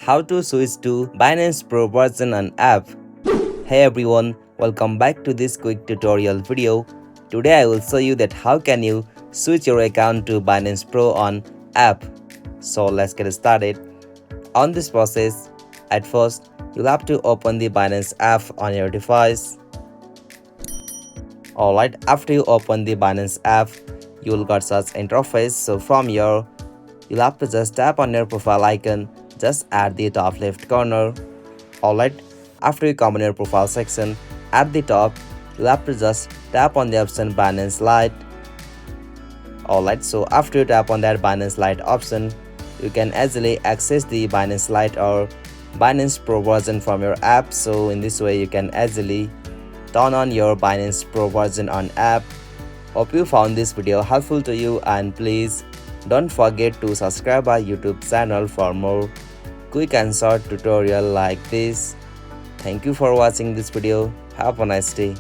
How to switch to Binance Pro version on app. Hey everyone, welcome back to this quick tutorial video. Today I will show you that how can you switch your account to Binance Pro on app. So let's get started. On this process, at first you'll have to open the Binance app on your device. Alright, after you open the Binance app, you'll got such interface. So from here, you'll have to just tap on your profile icon just at the top left corner. Alright, after you come on your profile section, at the top, you'll have to just tap on the option Binance Lite. Alright, so after you tap on that Binance Lite option, you can easily access the Binance Lite or Binance Pro version from your app. So in this way, you can easily turn on your Binance Pro version on app. Hope you found this video helpful to you, and please don't forget to subscribe our YouTube channel for more quick and short tutorial like this. Thank you for watching this video. Have a nice day.